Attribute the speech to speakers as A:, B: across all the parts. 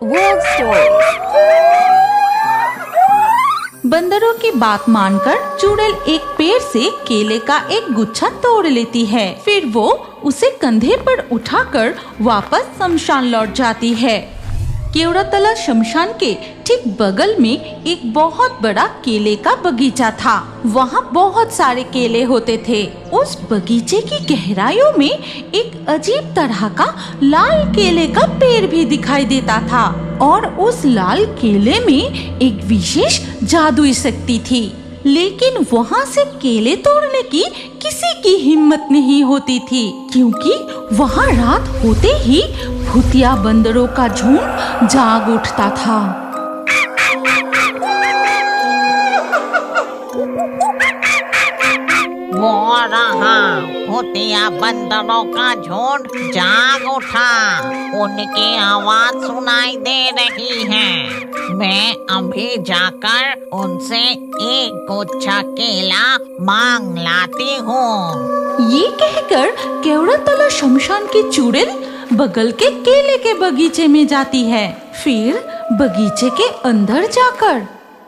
A: World stories. बंदरों की बात मानकर चुड़ैल एक पेड़ से केले का एक गुच्छा तोड़ लेती है। फिर वो उसे कंधे पर उठाकर वापस शमशान लौट जाती है। केवड़ातला शमशान के ठीक बगल में एक बहुत बड़ा केले का बगीचा था। वहाँ बहुत सारे केले होते थे। उस बगीचे की गहराइयों में एक अजीब तरह का लाल केले का पेड़ भी दिखाई देता था और उस लाल केले में एक विशेष जादुई शक्ति थी। लेकिन वहाँ से केले तोड़ने की किसी की हिम्मत नहीं होती थी, क्योंकि वहाँ रात होते ही भूतिया बंदरों का झुंड जाग उठता था।
B: वो रहा, भूतिया बंदरों का झुंड जाग उठा। उनकी आवाज सुनाई दे रही है। मैं अभी जाकर उनसे एक गुच्छा केला मांग लाती हूँ।
A: ये कहकर केवड़ातला शमशान की चुड़ैल बगल के केले के बगीचे में जाती है। फिर बगीचे के अंदर जाकर,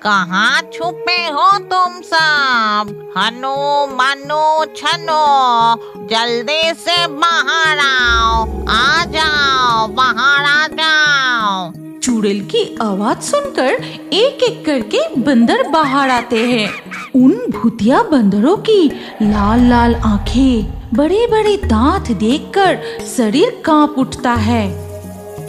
B: कहाँ छुपे हो तुम सब? हनु मनु छनु, जल्दी से बाहर आओ, आ जाओ, बाहर आ जाओ।
A: चुड़ैल की आवाज सुनकर एक एक करके बंदर बाहर आते हैं। उन भूतिया बंदरों की लाल लाल आंखें, बड़े बड़े दांत देखकर शरीर कांप उठता है।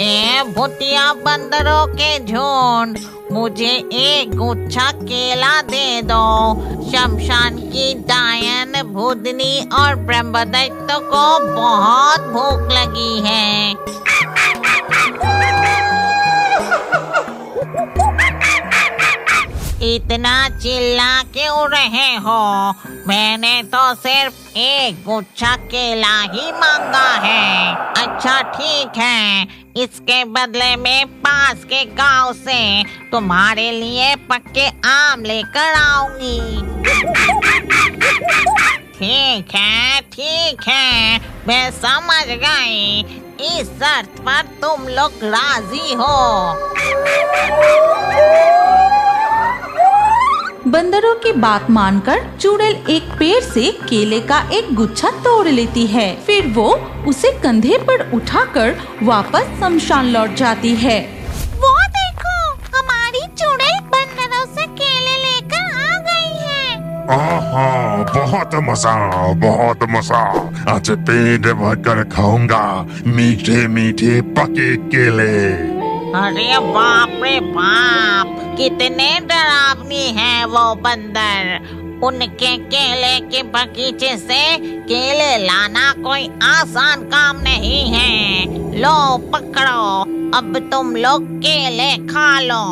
B: ए भूतिया बंदरों के झुंड, मुझे एक गुच्छा केला दे दो। शमशान की डायन, भूतनी और ब्रह्मदैत्य को बहुत भूख लगी है। इतना चिल्ला क्यों रहे हो? मैंने तो सिर्फ एक गुच्छा केला ही मांगा है। अच्छा ठीक है, इसके बदले में पास के गांव से तुम्हारे लिए पक्के आम लेकर आऊंगी। ठीक है, मैं समझ गई। इस शर्त पर तुम लोग राजी हो?
A: बंदरों की बात मानकर चुड़ैल एक पेड़ से केले का एक गुच्छा तोड़ लेती है। फिर वो उसे कंधे पर उठाकर वापस शमशान लौट जाती है।
B: वो देखो, हमारी चुड़ैल बंदरों से केले लेकर आ गई है।
C: आहा, बहुत मजा। आज पेट भरकर खाऊंगा मीठे मीठे पके केले।
B: अरे बाप रे बाप, कितने डरावनी है वो बंदर। उनके केले के बगीचे से केले लाना कोई आसान काम नहीं है। लो पकड़ो, अब तुम लोग केले खा लो।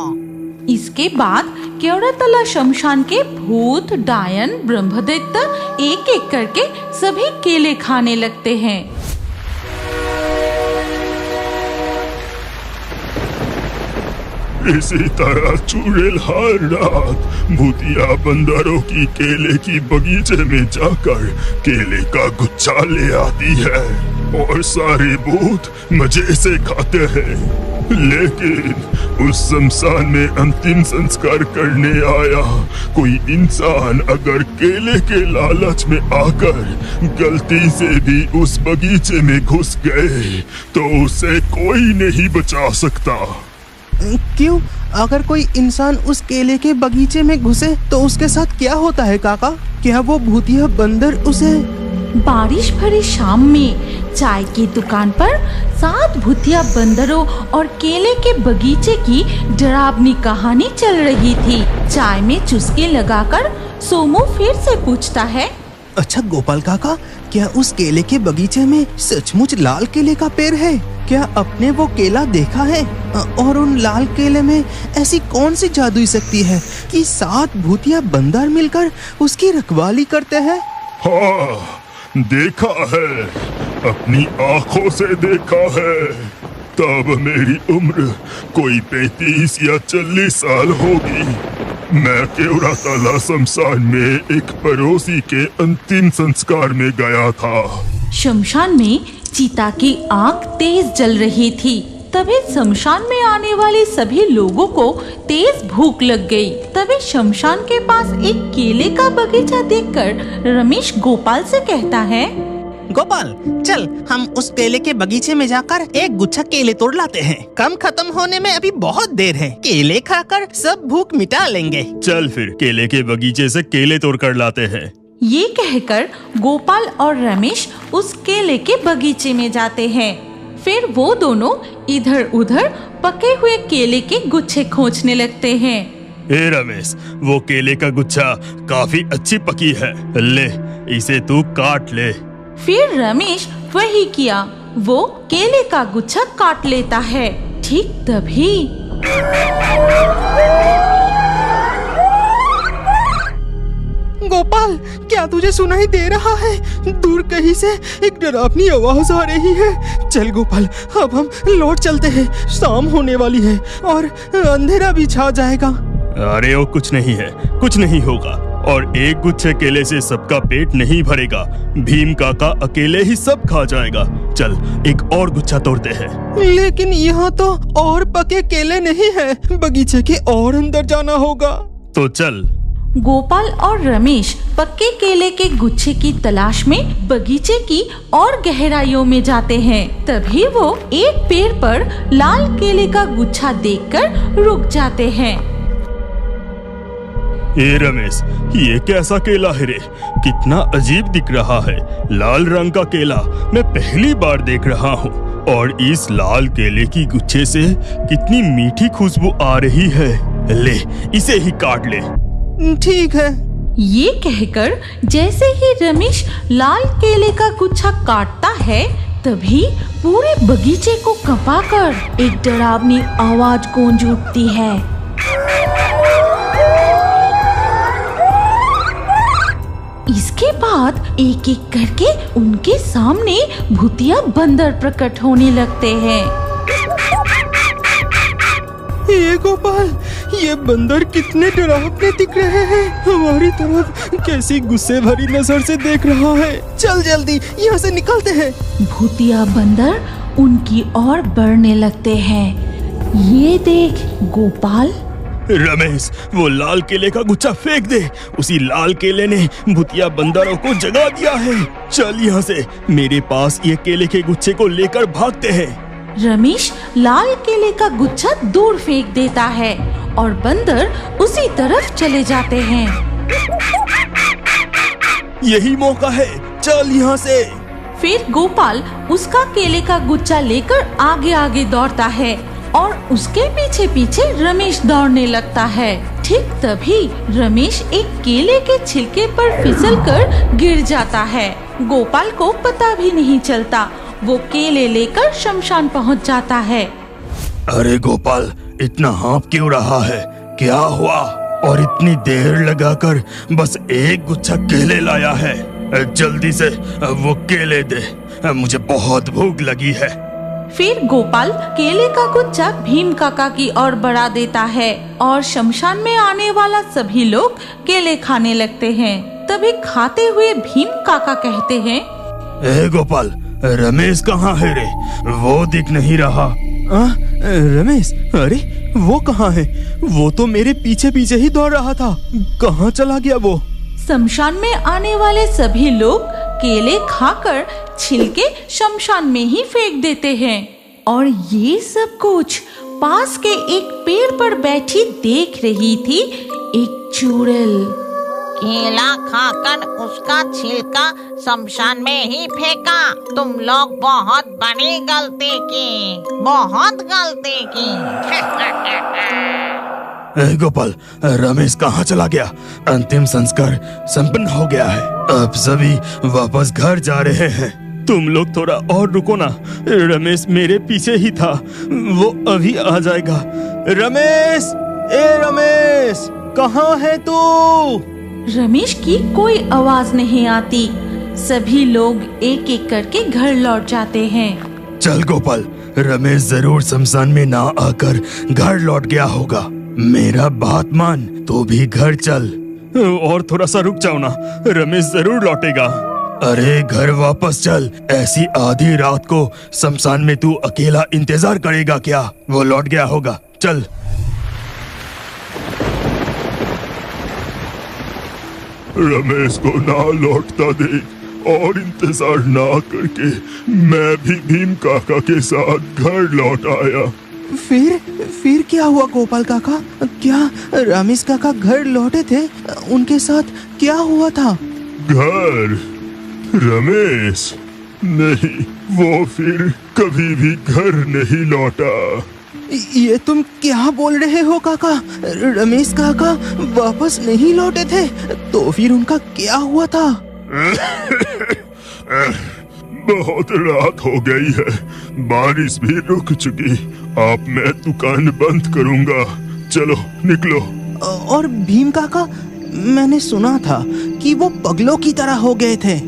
A: इसके बाद केवड़ातला शमशान के भूत, डायन, ब्रह्मदैत्य एक एक करके सभी केले खाने लगते हैं।
C: इसी तरह चुड़ैल हर रात भूतिया बंदरों की केले की बगीचे में जाकर केले का गुच्छा ले आती है और सारे भूत मजे से खाते हैं। लेकिन उस शमशान में अंतिम संस्कार करने आया कोई इंसान अगर केले के लालच में आकर गलती से भी उस बगीचे में घुस गए तो उसे कोई नहीं बचा सकता।
D: क्यों? अगर कोई इंसान उस केले के बगीचे में घुसे तो उसके साथ क्या होता है काका? क्या वो भूतिया बंदर उसे?
A: बारिश भरी शाम में चाय की दुकान पर 7 भूतिया बंदरों और केले के बगीचे की डरावनी कहानी चल रही थी। चाय में चुस्की लगाकर सोमू फिर से पूछता है,
D: अच्छा गोपाल काका, क्या उस केले के बगीचे में सचमुच लाल केले का पेड़ है? क्या आपने वो केला देखा है? और उन लाल केले में ऐसी कौन सी जादुई शक्ति है कि 7 भूतिया बंदर मिलकर उसकी रखवाली करते हैं?
C: हाँ, देखा है, अपनी आँखों से देखा है। तब मेरी उम्र कोई 35 या 40 साल होगी। मैं केवड़ातला शमशान में एक पड़ोसी के अंतिम संस्कार में गया था।
A: शमशान में चीता की आंख तेज जल रही थी। तभी शमशान में आने वाले सभी लोगों को तेज भूख लग गई। तभी शमशान के पास एक केले का बगीचा देखकर रमेश गोपाल से कहता है,
D: गोपाल, चल हम उस केले के बगीचे में जाकर एक गुच्छा केले तोड़ लाते हैं। काम खत्म होने में अभी बहुत देर है। केले खाकर सब भूख मिटा लेंगे।
C: चल फिर केले के बगीचे से केले तोड़ कर लाते हैं।
A: ये कहकर गोपाल और रमेश उस केले के बगीचे में जाते हैं। फिर वो दोनों इधर उधर पके हुए केले के गुच्छे खोजने लगते हैं।
C: ए रमेश, वो केले का गुच्छा काफी अच्छी पकी है, ले इसे तू काट ले।
A: फिर रमेश वही किया, वो केले का गुच्छा काट लेता है। ठीक तभी
D: गोपाल, क्या तुझे सुनाई दे रहा है? दूर कहीं से एक डरावनी आवाज आ रही है। चल गोपाल, अब हम लौट चलते हैं। शाम होने वाली है और अंधेरा भी छा जाएगा।
C: अरे वो कुछ नहीं है, कुछ नहीं होगा। और एक गुच्छे केले से सबका पेट नहीं भरेगा। भीम काका अकेले ही सब खा जाएगा। चल एक और गुच्छा तोड़ते हैं।
D: लेकिन यहाँ तो और पके केले नहीं है, बगीचे के और अंदर जाना होगा।
C: तो चल।
A: गोपाल और रमेश पक्के केले के गुच्छे की तलाश में बगीचे की और गहराइयों में जाते हैं। तभी वो एक पेड़ पर लाल केले का गुच्छा देखकर रुक जाते हैं।
C: ए रमेश, ये कैसा केला है रे? कितना अजीब दिख रहा है। लाल रंग का केला मैं पहली बार देख रहा हूँ। और इस लाल केले की गुच्छे से कितनी मीठी खुशबू आ रही है। ले इसे ही काट ले।
D: ठीक है।
A: ये कहकर जैसे ही रमेश लाल केले का गुच्छा काटता है, तभी पूरे बगीचे को कंपाकर एक डरावनी आवाज गूंज उठती है। इसके बाद एक एक करके उनके सामने भूतिया बंदर प्रकट होने लगते हैं।
D: ये गोपाल, ये बंदर कितने डरावने दिख रहे हैं। हमारी तरफ कैसी गुस्से भरी नजर से देख रहा है। चल जल्दी यहाँ से निकलते हैं।
A: भूतिया बंदर उनकी ओर बढ़ने लगते हैं। ये देख गोपाल।
C: रमेश, वो लाल केले का गुच्छा फेंक दे। उसी लाल केले ने भूतिया बंदरों को जगा दिया है। चल यहाँ से, मेरे पास ये केले के गुच्छे को लेकर भागते हैं।
A: रमेश लाल केले का गुच्छा दूर फेंक देता है और बंदर उसी तरफ चले जाते हैं।
C: यही मौका है, चल यहाँ से।
A: फिर गोपाल उसका केले का गुच्छा लेकर आगे आगे दौड़ता है और उसके पीछे पीछे रमेश दौड़ने लगता है। ठीक तभी रमेश एक केले के छिलके पर फिसलकर गिर जाता है। गोपाल को पता भी नहीं चलता। वो केले लेकर शमशान पहुंच जाता है।
C: अरे गोपाल, इतना हाँफ क्यों रहा है? क्या हुआ? और इतनी देर लगाकर बस एक गुच्छा केले लाया है। जल्दी से वो केले दे, मुझे बहुत भूख लगी है।
A: फिर गोपाल केले का गुच्छा भीम काका की ओर बढ़ा देता है और शमशान में आने वाला सभी लोग केले खाने लगते हैं। तभी खाते हुए भीम काका कहते हैं,
C: ए गोपाल, रमेश कहाँ है रे? वो दिख नहीं रहा।
D: रमेश? अरे वो कहाँ है? वो तो मेरे पीछे पीछे ही दौड़ रहा था। कहाँ चला गया वो?
A: शमशान में आने वाले सभी लोग केले खाकर छिलके शमशान में ही फेंक देते हैं। और ये सब कुछ पास के एक पेड़ पर बैठी देख रही थी एक चुड़ैल।
B: केला खाकर उसका छिलका शमशान में ही फेंका। तुम लोग बहुत बड़ी गलती की, बहुत गलती की।
C: गोपाल, रमेश कहाँ चला गया? अंतिम संस्कार संपन्न हो गया है। अब सभी वापस घर जा रहे हैं। तुम लोग थोड़ा और रुको ना, रमेश मेरे पीछे ही था, वो अभी आ जाएगा।
D: रमेश, ए रमेश, कहाँ है तू?
A: रमेश की कोई आवाज नहीं आती। सभी लोग एक एक करके घर लौट जाते हैं।
C: चल गोपाल, रमेश जरूर शमशान में ना आकर घर लौट गया होगा। मेरा बात मान, तो भी घर चल। और थोड़ा सा रुक जाओ ना, रमेश जरूर लौटेगा। अरे घर वापस चल। ऐसी आधी रात को शमशान में तू अकेला इंतजार करेगा क्या? वो लौट गया होगा, चल। रमेश को ना लौटता देख और इंतजार ना करके मैं भी भीम काका के साथ घर लौट आया।
D: फिर क्या हुआ गोपाल काका? क्या रमेश काका घर लौटे थे? उनके साथ क्या हुआ था?
C: घर? रमेश नहीं, वो फिर कभी भी घर नहीं लौटा।
D: ये तुम क्या बोल रहे हो काका? रमेश काका वापस नहीं लौटे थे? तो फिर उनका क्या हुआ था?
C: बहुत रात हो गई है, बारिश भी रुक चुकी। अब मैं दुकान बंद करूंगा, चलो निकलो।
D: और भीम काका, मैंने सुना था कि वो पगलों की तरह हो गए थे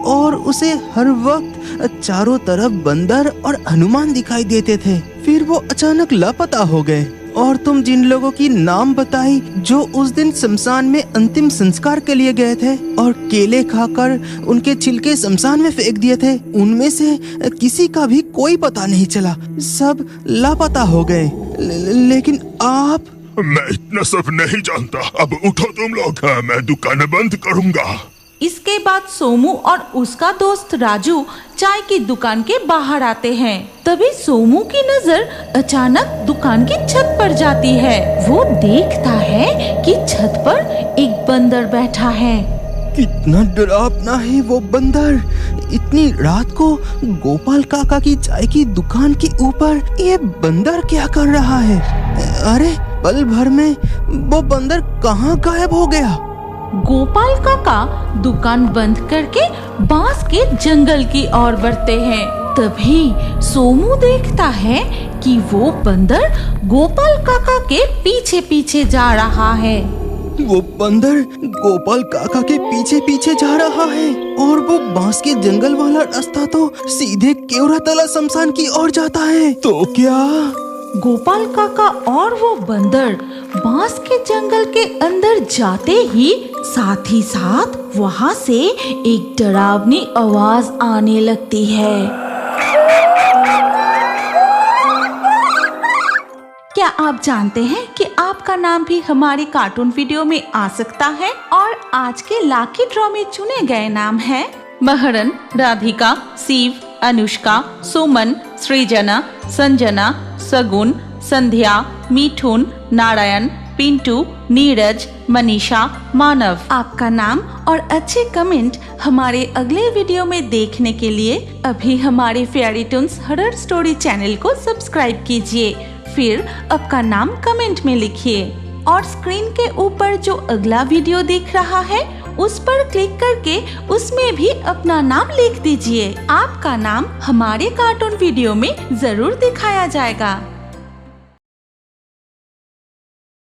D: और उसे हर वक्त चारों तरफ बंदर और हनुमान दिखाई देते थे। फिर वो अचानक लापता हो गए और तुम जिन लोगों की नाम बताई जो उस दिन शमशान में अंतिम संस्कार के लिए गए थे और केले खाकर उनके छिलके शमशान में फेंक दिए थे, उनमें से किसी का भी कोई पता नहीं चला। सब लापता हो गए। लेकिन आप?
C: मैं इतना सब नहीं जानता। अब उठो तुम लोग, मैं दुकान बंद करूंगा।
A: इसके बाद सोमू और उसका दोस्त राजू चाय की दुकान के बाहर आते हैं। तभी सोमू की नजर अचानक दुकान की छत पर जाती है। वो देखता है कि छत पर एक बंदर बैठा है।
D: कितना डरावना है वो बंदर! इतनी रात को गोपाल काका की चाय की दुकान के ऊपर ये बंदर क्या कर रहा है? अरे पल भर में वो बंदर कहाँ गायब हो गया?
A: गोपाल काका दुकान बंद करके बांस के जंगल की ओर बढ़ते हैं। तभी सोमू देखता है कि वो बंदर गोपाल काका के पीछे पीछे जा रहा है।
D: वो बंदर गोपाल काका के पीछे पीछे जा रहा है और वो बांस के जंगल वाला रास्ता तो सीधे केवरातला शमशान की ओर जाता है। तो क्या
A: गोपाल काका और वो बंदर बांस के जंगल के अंदर जाते ही साथ ही साथ वहाँ से एक डरावनी आवाज आने लगती है। क्या आप जानते हैं कि आपका नाम भी हमारे कार्टून वीडियो में आ सकता है? और आज के लाकी ड्रॉ में चुने गए नाम हैं महरन, राधिका, शिव, अनुष्का, सुमन, सृजना, संजना, सगुन, संध्या, मिठुन, नारायण, पिंटू, नीरज, मनीषा, मानव। आपका नाम और अच्छे कमेंट हमारे अगले वीडियो में देखने के लिए अभी हमारे fairy Toons horror story channel को सब्सक्राइब कीजिए। फिर आपका नाम कमेंट में लिखिए और स्क्रीन के ऊपर जो अगला वीडियो दिख रहा है उस पर क्लिक करके उसमें भी अपना नाम लिख दीजिए। आपका नाम हमारे कार्टून वीडियो में जरूर दिखाया जाएगा।